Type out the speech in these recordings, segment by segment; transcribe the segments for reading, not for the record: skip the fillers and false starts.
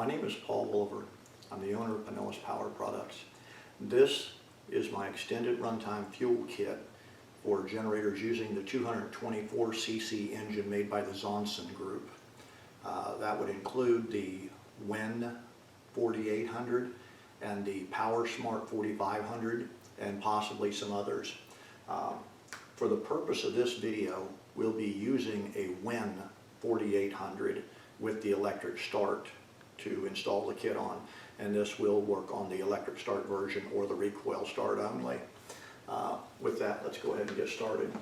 My name is Paul Wolver. I'm the owner of Pinellas Power Products. This is my extended runtime fuel kit for generators using the 224cc engine made by the Zonson Group. That would include the WEN 4800 and the Power Smart 4500 and possibly some others. For the purpose of this video, we'll be using a WEN 4800 with the electric start to install the kit on, and this will work on the electric start version or the recoil start only. With that, let's go ahead and get started.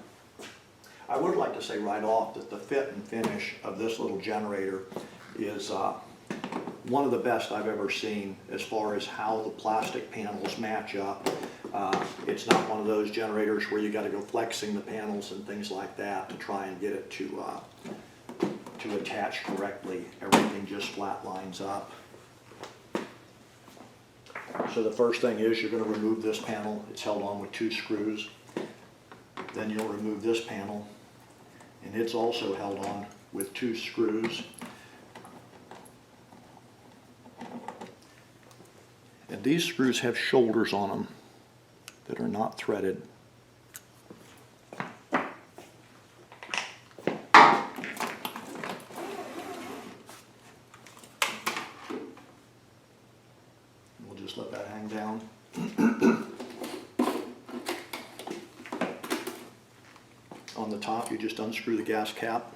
I would like to say right off that the fit and finish of this little generator is one of the best I've ever seen as far as how the plastic panels match up. It's not one of those generators where you got to go flexing the panels and things like that to try and get it to attach correctly. Everything just flat lines up. So the first thing is you're going to remove this panel. It's held on with 2 screws. Then you'll remove this panel, and it's also held on with 2 screws. And these screws have shoulders on them that are not threaded. We'll just let that hang down. On the top, you just unscrew the gas cap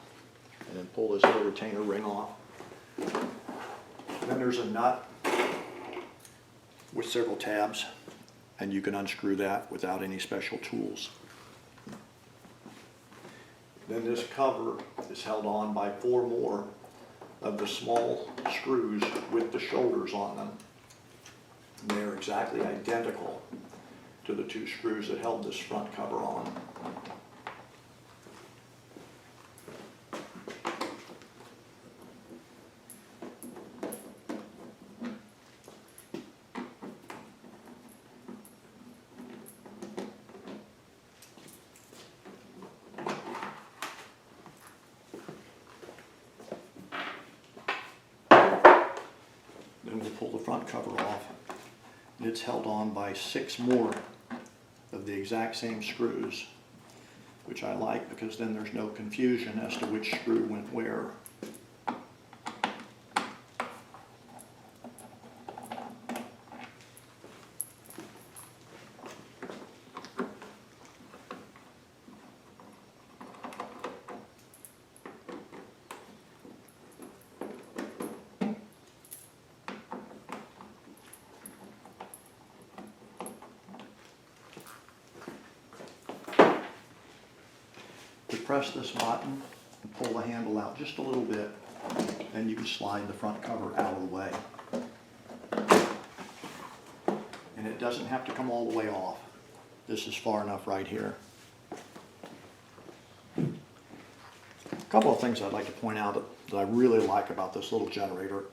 and then pull this little retainer ring off. Then there's a nut with several tabs, and you can unscrew that without any special tools. Then this cover is held on by 4 more of the small screws with the shoulders on them. And they are exactly identical to the 2 screws that held this front cover on. Then we'll pull the front cover off. It's held on by 6 more of the exact same screws, which I like because then there's no confusion as to which screw went where. Press this button and pull the handle out just a little bit, then you can slide the front cover out of the way. And it doesn't have to come all the way off. This is far enough right here. A couple of things I'd like to point out that I really like about this little generator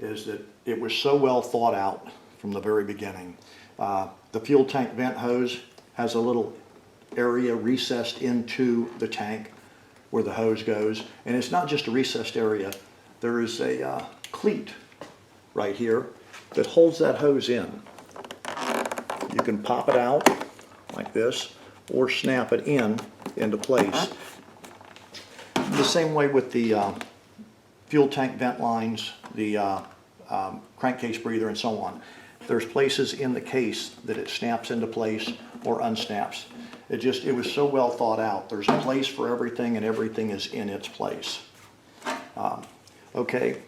is that it was so well thought out from the very beginning. The fuel tank vent hose has a little area recessed into the tank where the hose goes, and it's not just a recessed area. There is a cleat right here that holds that hose in. You can pop it out like this or snap it into place. The same way with the fuel tank vent lines, the crankcase breather, and so on. There's places in the case that it snaps into place or unsnaps. It was so well thought out. There's a place for everything, and everything is in its place. Okay,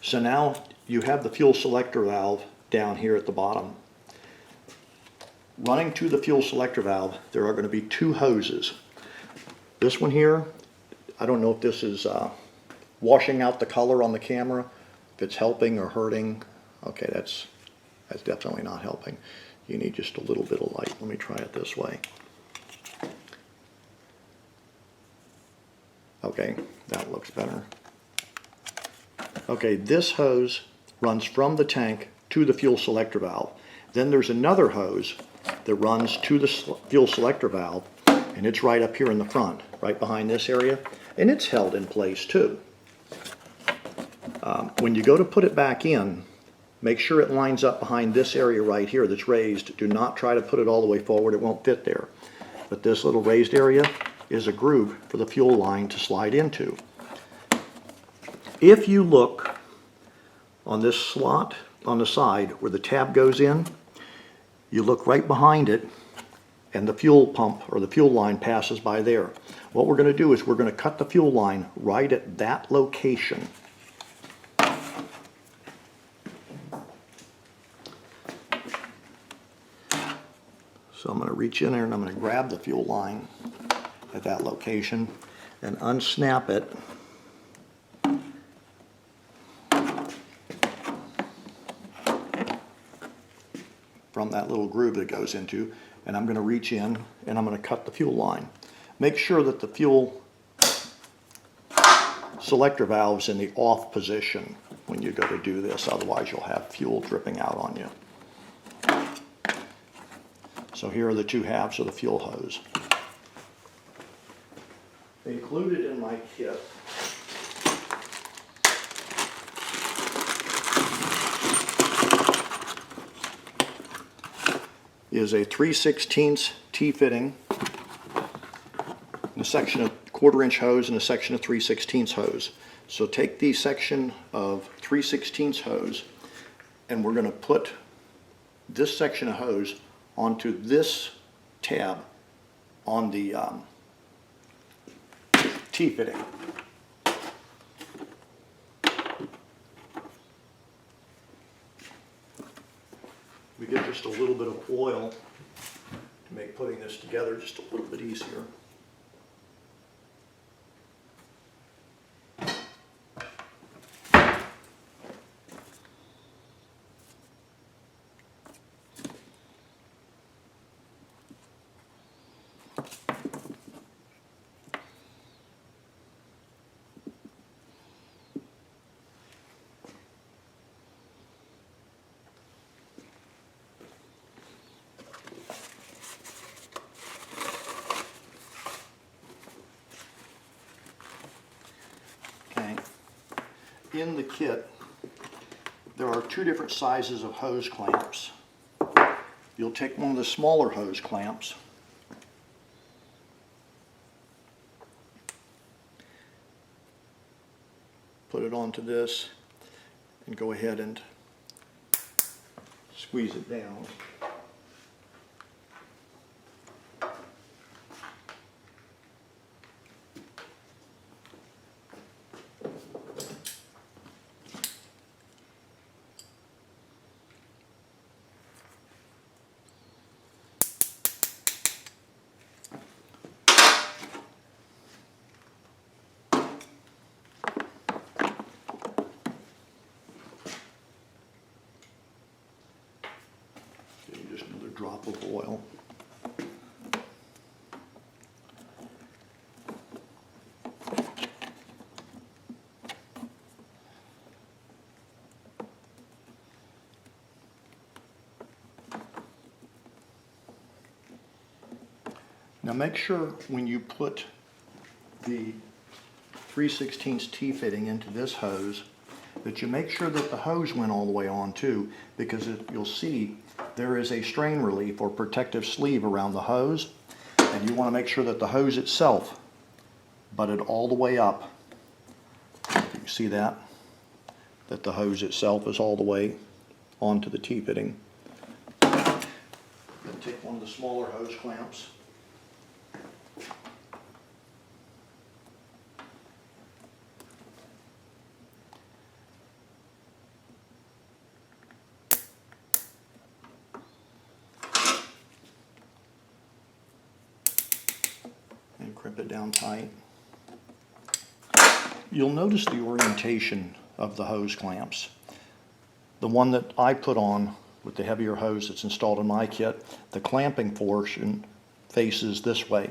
so now you have the fuel selector valve down here at the bottom. Running to the fuel selector valve, there are going to be 2 hoses. This one here, I don't know if this is washing out the color on the camera, if it's helping or hurting. Okay, that's definitely not helping. You need just a little bit of light. Let me try it this way. Okay, that looks better. Okay, this hose runs from the tank to the fuel selector valve. Then there's another hose that runs to the fuel selector valve, and it's right up here in the front, right behind this area, and it's held in place too. When you go to put it back in, make sure it lines up behind this area right here that's raised. Do not try to put it all the way forward, it won't fit there. But this little raised area is a groove for the fuel line to slide into. If you look on this slot on the side where the tab goes in, you look right behind it and the fuel pump or the fuel line passes by there. What we're going to do is we're going to cut the fuel line right at that location. So I'm going to reach in there and I'm going to grab the fuel line at that location and unsnap it. From that little groove that it goes into, and I'm going to reach in and I'm going to cut the fuel line. Make sure that the fuel selector valve's in the off position when you go to do this, otherwise you'll have fuel dripping out on you. So here are the two halves of the fuel hose. Included in my kit is a 3/16 T-fitting, and a section of 1/4-inch hose and a section of 3/16 hose. So take the section of 3/16 hose and we're going to put this section of hose onto this tab on the T-fitting. We get just a little bit of oil to make putting this together just a little bit easier. In the kit, there are two different sizes of hose clamps. You'll take one of the smaller hose clamps, put it onto this, and go ahead and squeeze it down. Just another drop of oil. Now make sure when you put the 3/16 T-fitting into this hose that you make sure that the hose went all the way on too, because you'll see there is a strain relief or protective sleeve around the hose, and you want to make sure that the hose itself butted all the way up. You see that the hose itself is all the way onto the T-fitting. Then take one of the smaller hose clamps, and crimp it down tight. You'll notice the orientation of the hose clamps. The one that I put on with the heavier hose that's installed in my kit, the clamping portion faces this way.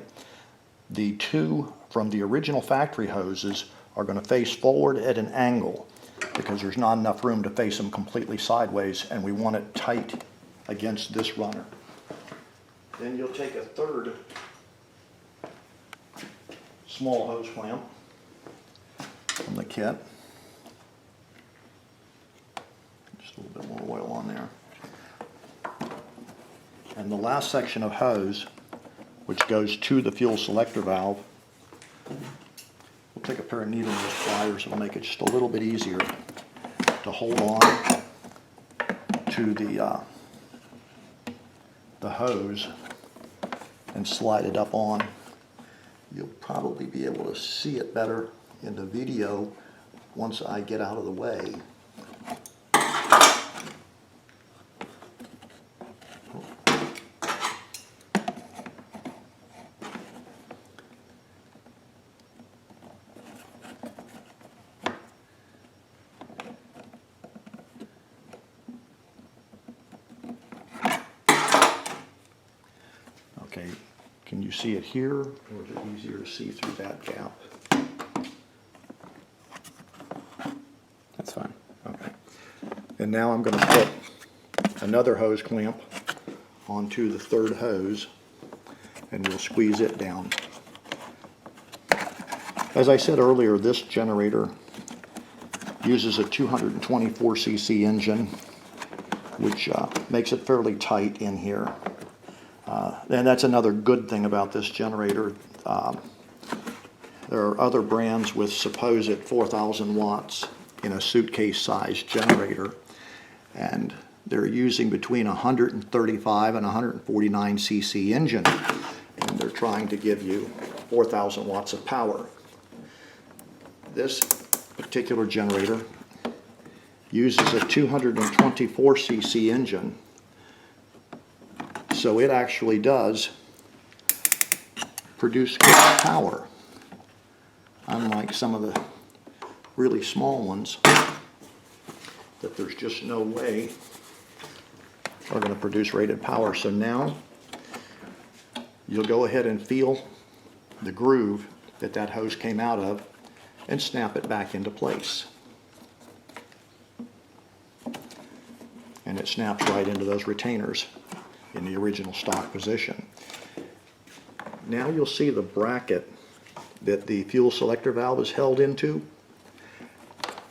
The two from the original factory hoses are going to face forward at an angle because there's not enough room to face them completely sideways, and we want it tight against this runner. Then you'll take a third small hose clamp from the kit, Just a little bit more oil on there. And the last section of hose, which goes to the fuel selector valve, we'll take a pair of needle nose pliers. It'll make it just a little bit easier to hold on to the hose and slide it up on. You'll probably be able to see it better in the video once I get out of the way. Okay, can you see it here, or is it easier to see through that gap? That's fine. Okay. And now I'm going to put another hose clamp onto the third hose, and we'll squeeze it down. As I said earlier, this generator uses a 224cc engine, which makes it fairly tight in here. And that's another good thing about this generator. There are other brands with supposed 4,000 watts in a suitcase-sized generator, and they're using between 135 and 149 cc engine, and they're trying to give you 4,000 watts of power. This particular generator uses a 224 cc engine, so it actually does produce good power, unlike some of the really small ones that there's just no way are going to produce rated power. So now you'll go ahead and feel the groove that that hose came out of and snap it back into place. And it snaps right into those retainers in the original stock position. Now you'll see the bracket that the fuel selector valve is held into,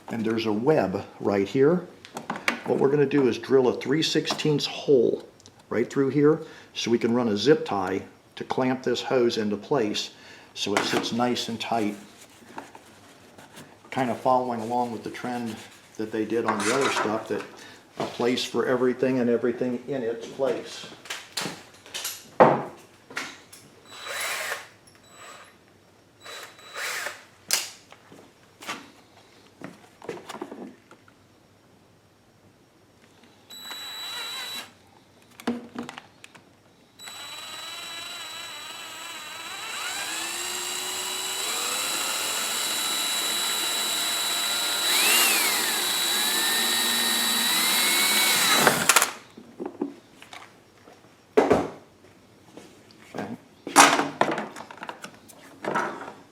and there's a web right here. What we're going to do is drill a 3/16 hole right through here so we can run a zip tie to clamp this hose into place so it sits nice and tight, kind of following along with the trend that they did on the other stuff, that a place for everything and everything in its place.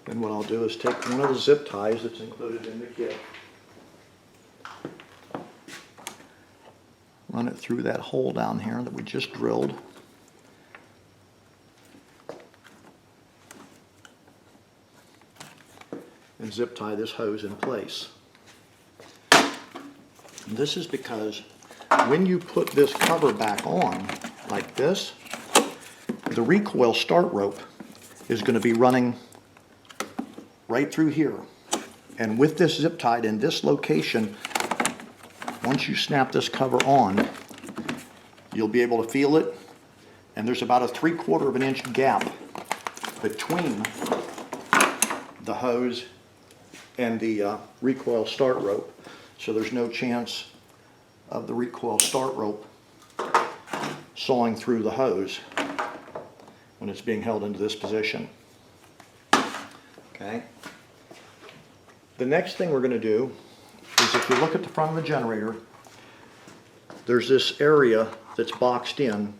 And what I'll do is take one of the zip ties that's included in the kit, run it through that hole down here that we just drilled, and zip tie this hose in place. And this is because when you put this cover back on like this, the recoil start rope is going to be running right through here. And with this zip tied in this location, once you snap this cover on, you'll be able to feel it, and there's about a 3/4 of an inch gap between the hose and the recoil start rope, so there's no chance of the recoil start rope sawing through the hose when it's being held into this position. Okay. The next thing we're going to do is, if you look at the front of the generator, there's this area that's boxed in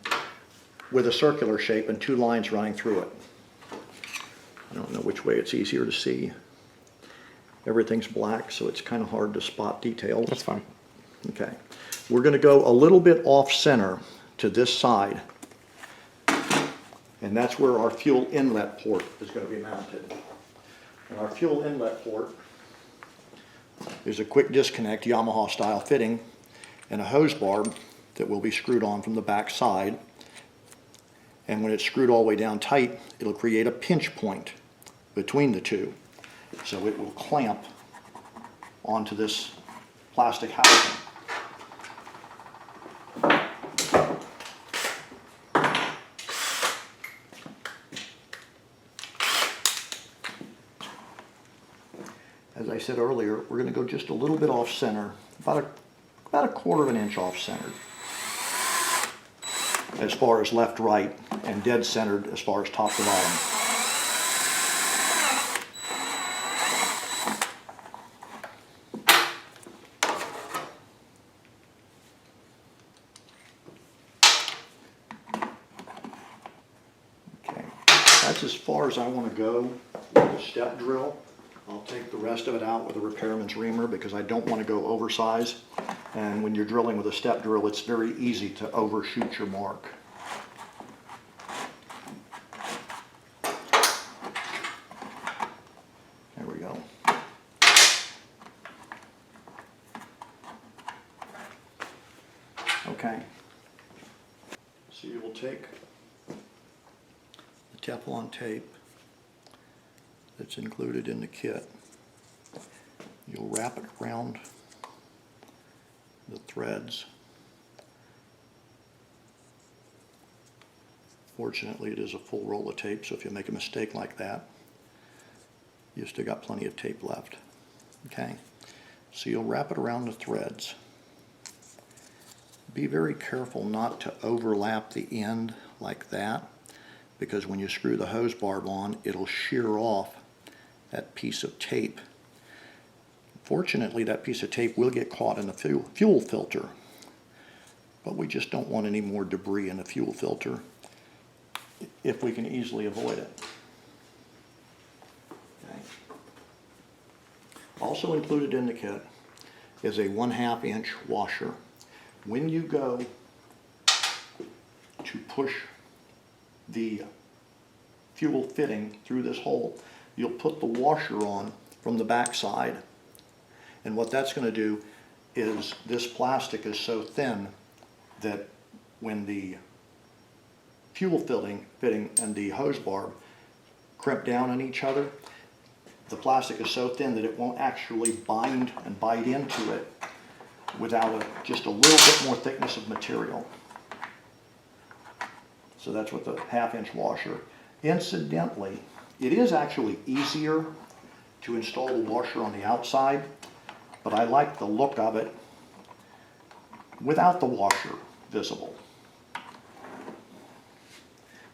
with a circular shape and two lines running through it. I don't know which way it's easier to see. Everything's black, so it's kind of hard to spot details. That's fine. Okay. We're going to go a little bit off center to this side, and that's where our fuel inlet port is going to be mounted. And our fuel inlet port is a quick disconnect Yamaha style fitting, and a hose barb that will be screwed on from the back side. And when it's screwed all the way down tight, it'll create a pinch point between the two. So it will clamp onto this plastic housing. As I said earlier, we're going to go just a little bit off center, about a quarter of an inch off centered, as far as left, right, and dead centered as far as top to bottom. Okay, that's as far as I want to go with the step drill. I'll take the rest of it out with a repairman's reamer because I don't want to go oversize. And when you're drilling with a step drill, it's very easy to overshoot your mark. There we go. Okay. So you will take the Teflon tape that's included in the kit. You'll wrap it around the threads. Fortunately, it is a full roll of tape, so if you make a mistake like that, you've still got plenty of tape left. Okay, so you'll wrap it around the threads. Be very careful not to overlap the end like that, because when you screw the hose barb on, it'll shear off that piece of tape. Fortunately, that piece of tape will get caught in the fuel filter, but we just don't want any more debris in the fuel filter if we can easily avoid it. Okay. Also included in the kit is a 1/2 inch washer. When you go to push the fuel fitting through this hole, you'll put the washer on from the back side. And what that's going to do is this plastic is so thin that when the fuel fitting and the hose barb crimp down on each other, the plastic is so thin that it won't actually bind and bite into it without just a little bit more thickness of material. So that's what the 1/2 inch washer. Incidentally, it is actually easier to install the washer on the outside, but I like the look of it without the washer visible.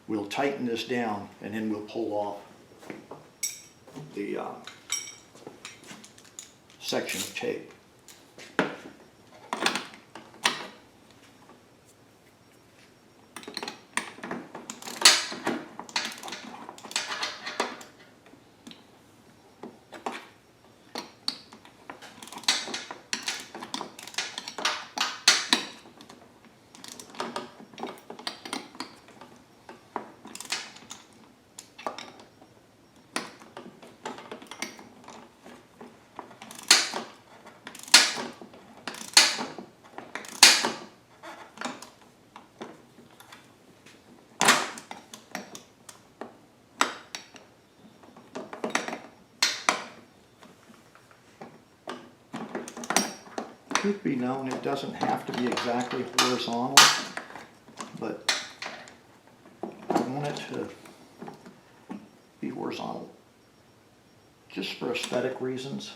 We'll tighten this down and then we'll pull off the section of tape. Truth be known, it doesn't have to be exactly horizontal, but I want it to be horizontal just for aesthetic reasons.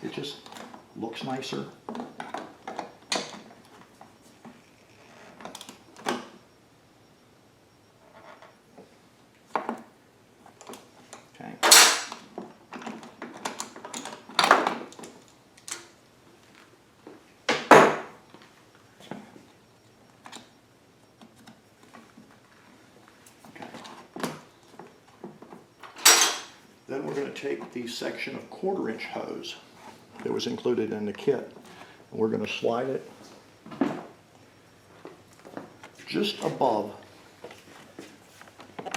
It just looks nicer. Okay. Then we're going to take the section of 1/4 inch hose that was included in the kit, and we're going to slide it just above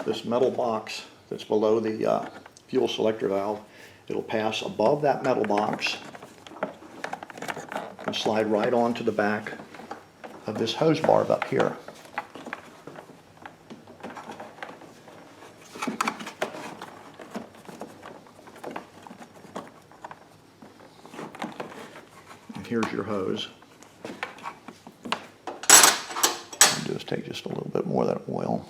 this metal box that's below the fuel selector valve. It'll pass above that metal box and slide right onto the back of this hose barb up here. And here's your hose. Just take just a little bit more of that oil.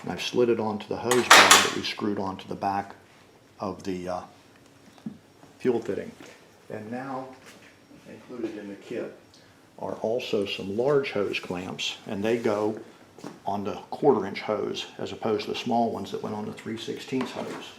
And I've slid it onto the hose barb that we screwed onto the back of the fuel fitting. And now, included in the kit, are also some large hose clamps, and they go on the 1/4 inch hose as opposed to the small ones that went on the 3/16 hose.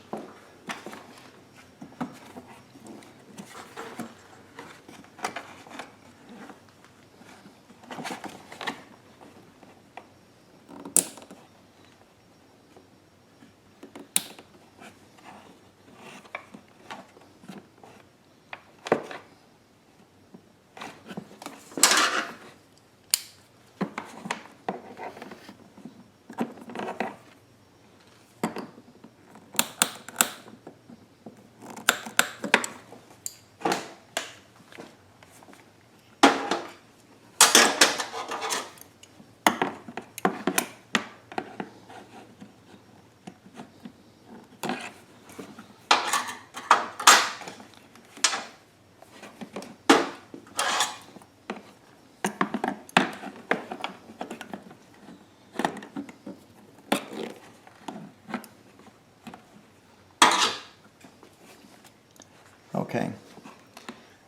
Okay,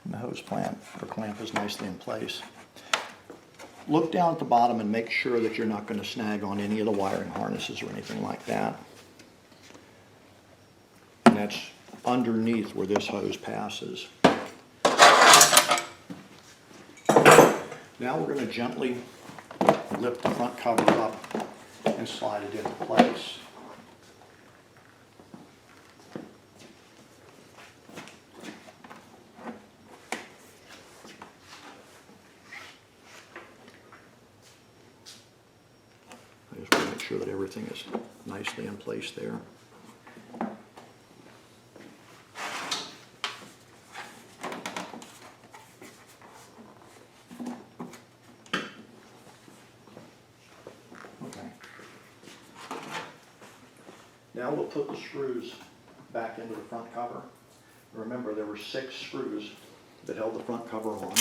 and the hose clamp is nicely in place. Look down at the bottom and make sure that you're not going to snag on any of the wiring harnesses or anything like that. And that's underneath where this hose passes. Now we're going to gently lift the front cover up and slide it into place. I just want to make sure that everything is nicely in place there. Okay. Now we'll put the screws back into the front cover. Remember, there were 6 screws that held the front cover on.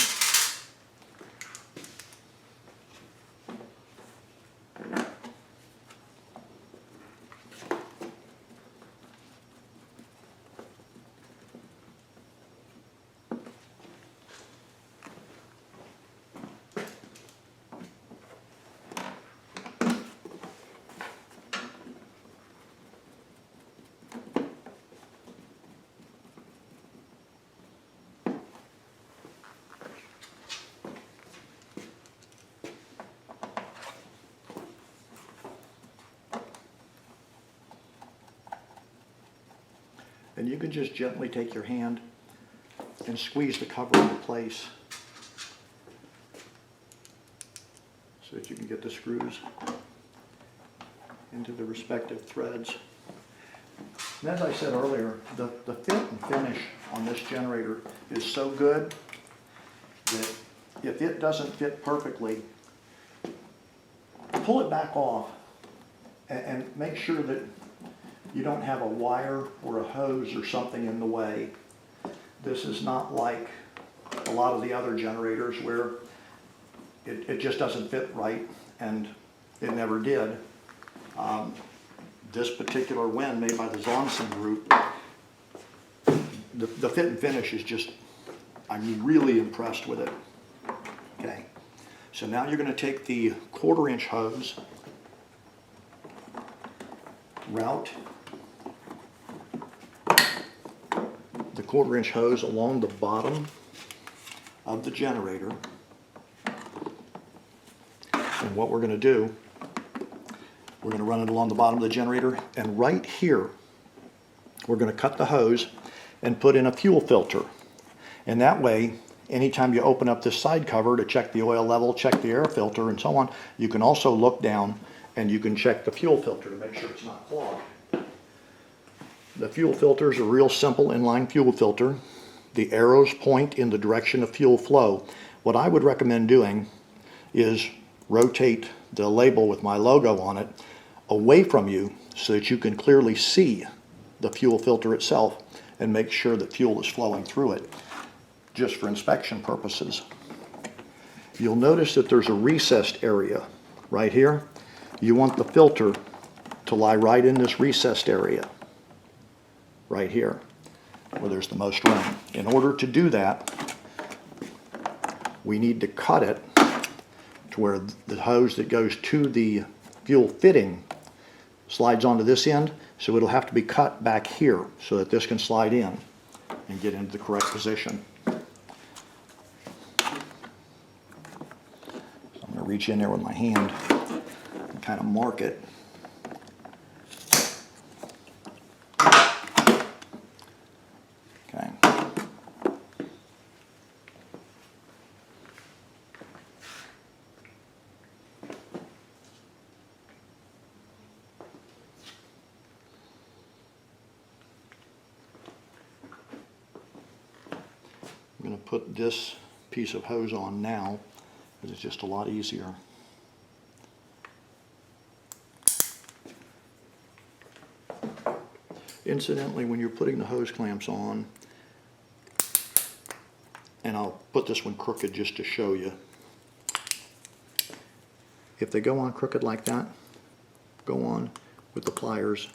And you can just gently take your hand and squeeze the cover into place so that you can get the screws into the respective threads. And as I said earlier, the fit and finish on this generator is so good that if it doesn't fit perfectly, pull it back off and make sure that you don't have a wire or a hose or something in the way. This is not like a lot of the other generators where it just doesn't fit right, and it never did. This particular one made by the Zonson Group, the fit and finish is just, I'm really impressed with it. Okay, so now you're going to take the 1/4 inch hose, route the 1/4 inch hose along the bottom of the generator. And what we're going to do, we're going to run it along the bottom of the generator, and right here we're going to cut the hose and put in a fuel filter. And that way, anytime you open up this side cover to check the oil level, check the air filter and so on, you can also look down and you can check the fuel filter to make sure it's not clogged. The fuel filter is a real simple inline fuel filter. The arrows point in the direction of fuel flow. What I would recommend doing is rotate the label with my logo on it away from you so that you can clearly see the fuel filter itself and make sure that fuel is flowing through it, just for inspection purposes. You'll notice that there's a recessed area right here. You want the filter to lie right in this recessed area, right here, where there's the most room. In order to do that, we need to cut it to where the hose that goes to the fuel fitting slides onto this end, so it'll have to be cut back here so that this can slide in and get into the correct position. So I'm going to reach in there with my hand and kind of mark it. Okay. I'm going to put this piece of hose on now because it's just a lot easier. Incidentally, when you're putting the hose clamps on, and I'll put this one crooked just to show you, if they go on crooked like that, go on with the pliers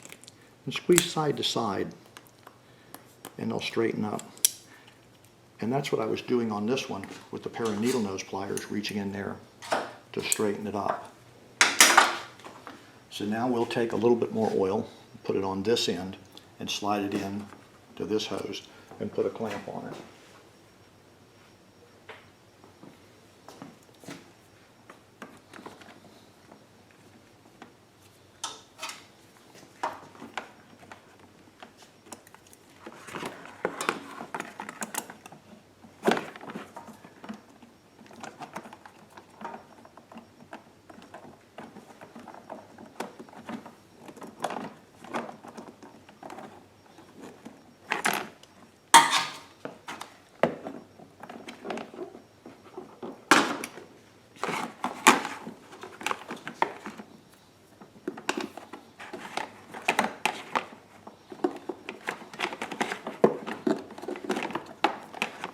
and squeeze side to side and they'll straighten up. And that's what I was doing on this one with the pair of needle nose pliers, reaching in there to straighten it up. So now we'll take a little bit more oil, put it on this end, and slide it in to this hose and put a clamp on it.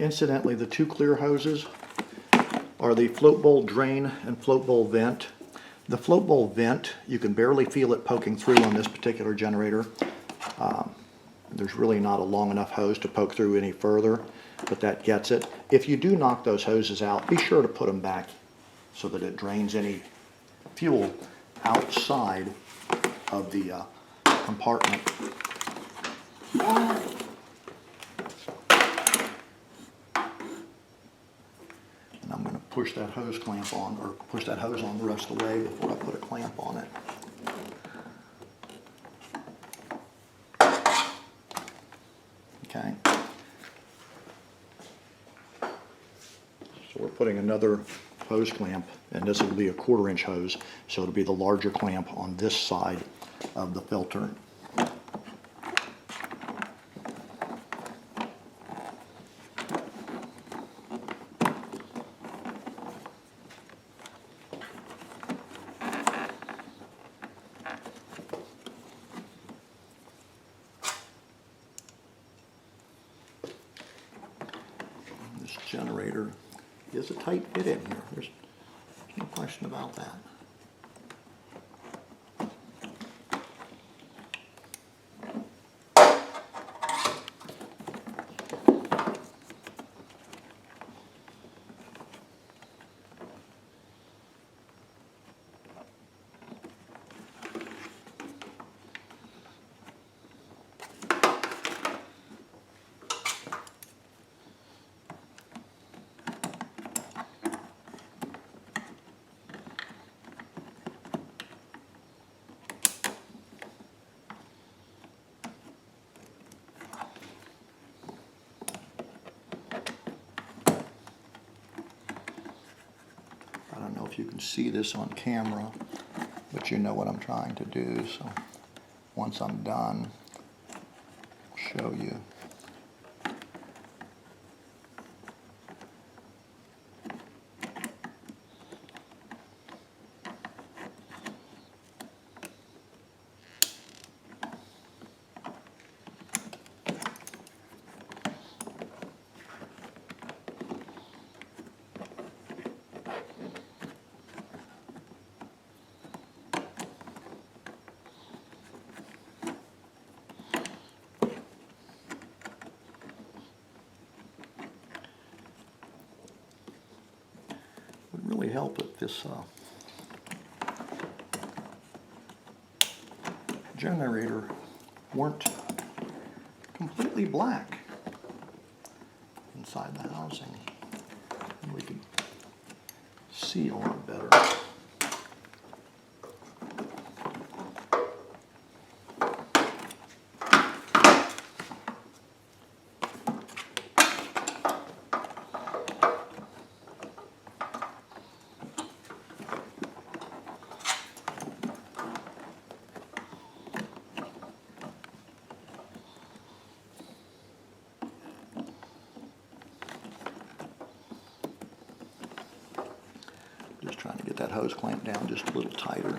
Incidentally, the two clear hoses are the float bowl drain and float bowl vent. The float bowl vent, you can barely feel it poking through on this particular generator. There's really not a long enough hose to poke through any further, but that gets it. If you do knock those hoses out, be sure to put them back so that it drains any fuel outside of the compartment. I'm going to push that hose clamp on, or push that hose on the rest of the way before I put a clamp on it. Okay. So we're putting another hose clamp, and this will be a 1/4 inch hose, so it'll be the larger clamp on this side of the filter. This generator is a tight fit in here. There's no question about that. I don't know if you can see this on camera, but you know what I'm trying to do, so once I'm done, I'll show you. Would really help if this generator weren't completely black inside the housing, and we could see a lot better. Just trying to get that hose clamp down just a little tighter.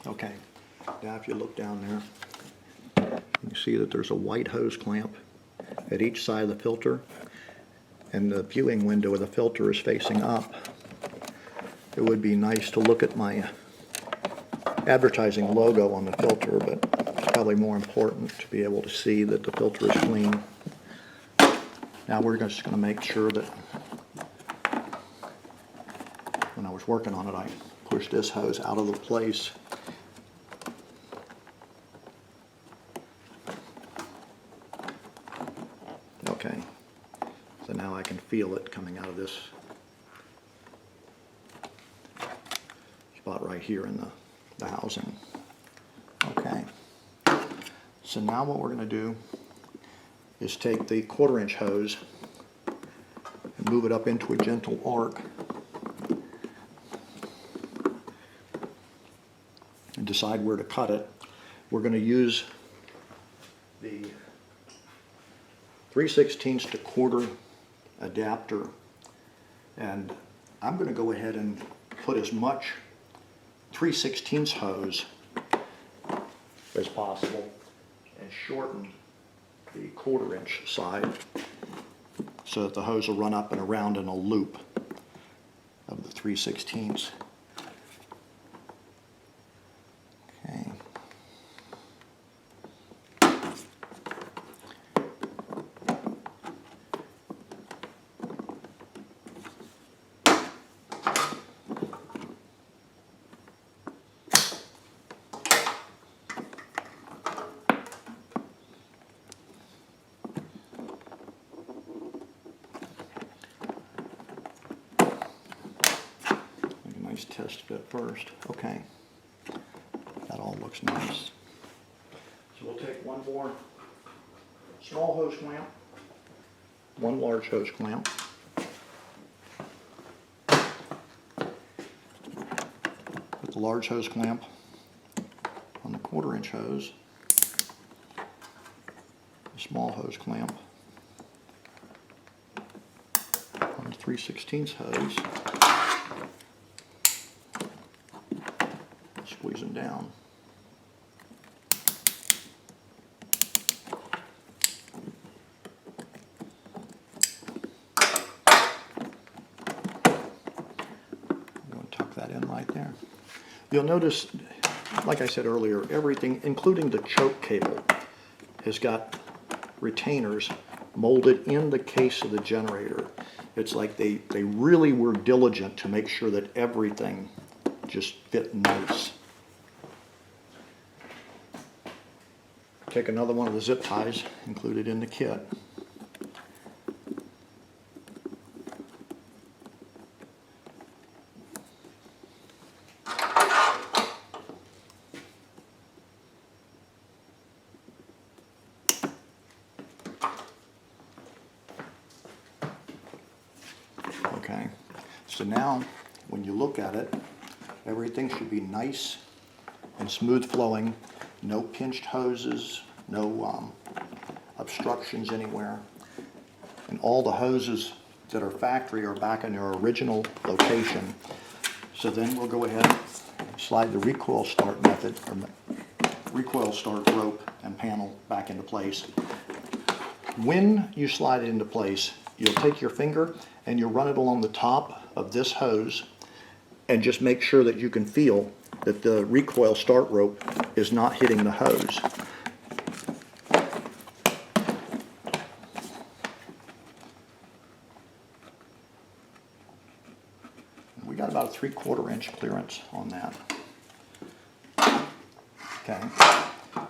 Okay, now if you look down there, you can see that there's a white hose clamp at each side of the filter, and the viewing window of the filter is facing up. It would be nice to look at my advertising logo on the filter, but it's probably more important to be able to see that the filter is clean. Now we're just going to make sure that when I was working on it, I pushed this hose out of the place. Okay, so now I can feel it coming out of this spot right here in the housing. Okay, so now what we're going to do is take the 1/4-inch hose and move it up into a gentle arc and decide where to cut it. We're going to use the 3/16 to 1/4 adapter, and I'm going to go ahead and put as much 3/16 hose as possible and shorten the 1/4-inch side so that the hose will run up and around in a loop of the 3/16. Okay. Test fit first. Okay, that all looks nice. So we'll take one more small hose clamp, one large hose clamp, put the large hose clamp on the 1/4-inch hose, the small hose clamp on the 3/16 hose. Squeeze them down. I'm going to tuck that in right there. You'll notice, like I said earlier, everything, including the choke cable, has got retainers molded in the case of the generator. It's like they really were diligent to make sure that everything just fit nice. Take another one of the zip ties included in the kit. Okay, so now when you look at it, everything should be nice and smooth flowing, no pinched hoses, no obstructions anywhere. And all the hoses that are factory are back in their original location. So then we'll go ahead and slide the recoil start method, or recoil start rope and panel back into place. When you slide it into place, you'll take your finger and you'll run it along the top of this hose and just make sure that you can feel that the recoil start rope is not hitting the hose. We got about a 3/4 inch clearance on that. Okay,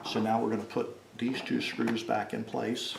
so now we're going to put these two screws back in place.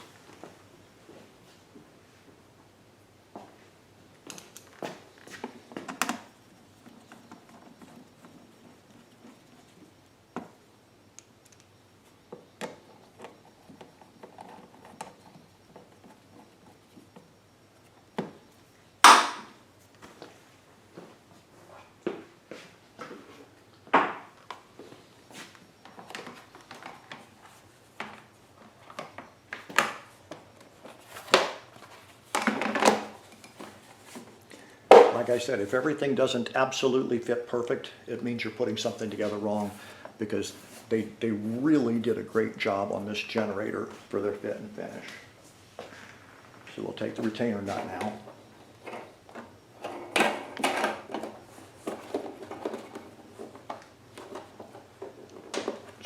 Like I said, if everything doesn't absolutely fit perfect, it means you're putting something together wrong, because they really did a great job on this generator for their fit and finish. So we'll take the retainer nut now.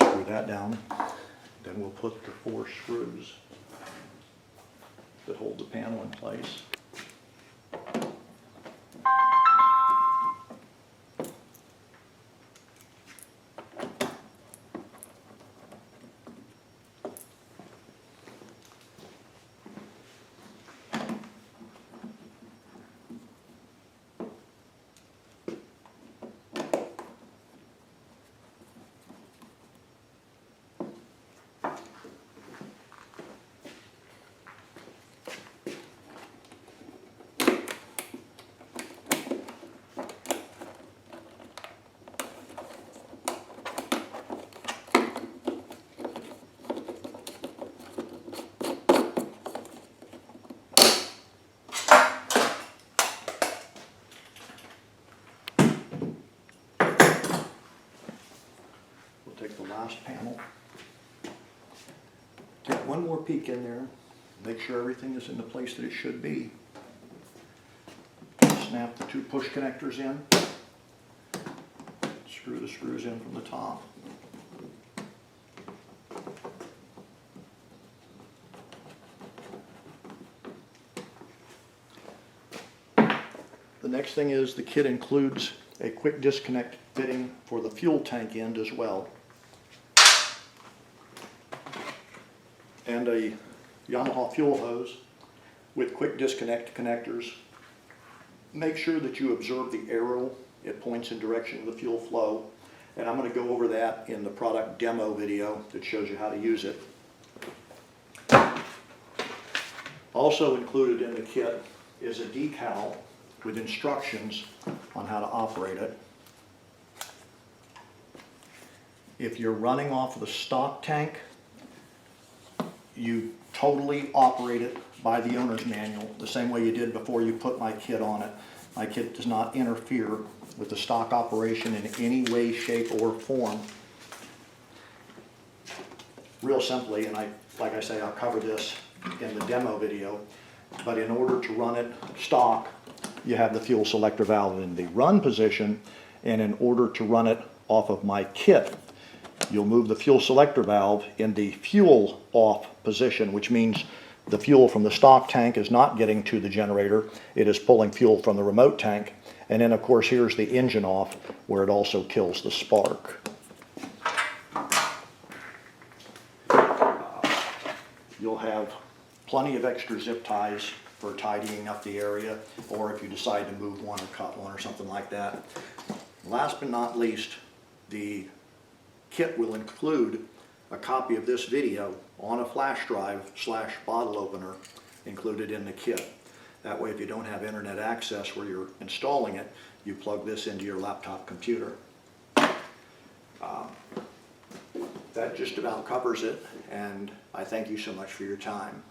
Screw that down. Then we'll put the 4 screws that hold the panel in place. Take the last panel, take one more peek in there, make sure everything is in the place that it should be. Snap the 2 push connectors in, screw the screws in from the top. The next thing is the kit includes a quick disconnect fitting for the fuel tank end as well, and a Yamaha fuel hose with quick disconnect connectors. Make sure that you observe the arrow. It points in direction of the fuel flow, and I'm going to go over that in the product demo video that shows you how to use it. Also included in the kit is a decal with instructions on how to operate it. If you're running off of the stock tank, you totally operate it by the owner's manual, the same way you did before you put my kit on it. My kit does not interfere with the stock operation in any way, shape, or form. Real simply, and like I say, I'll cover this in the demo video, but in order to run it stock, you have the fuel selector valve in the run position, and in order to run it off of my kit, you'll move the fuel selector valve in the fuel off position, which means the fuel from the stock tank is not getting to the generator. It is pulling fuel from the remote tank. And then of course here's the engine off where it also kills the spark. You'll have plenty of extra zip ties for tidying up the area, or if you decide to move one or cut one or something like that. Last but not least, the kit will include a copy of this video on a flash drive / bottle opener included in the kit. That way if you don't have internet access where you're installing it, you plug this into your laptop computer. That just about covers it, and I thank you so much for your time.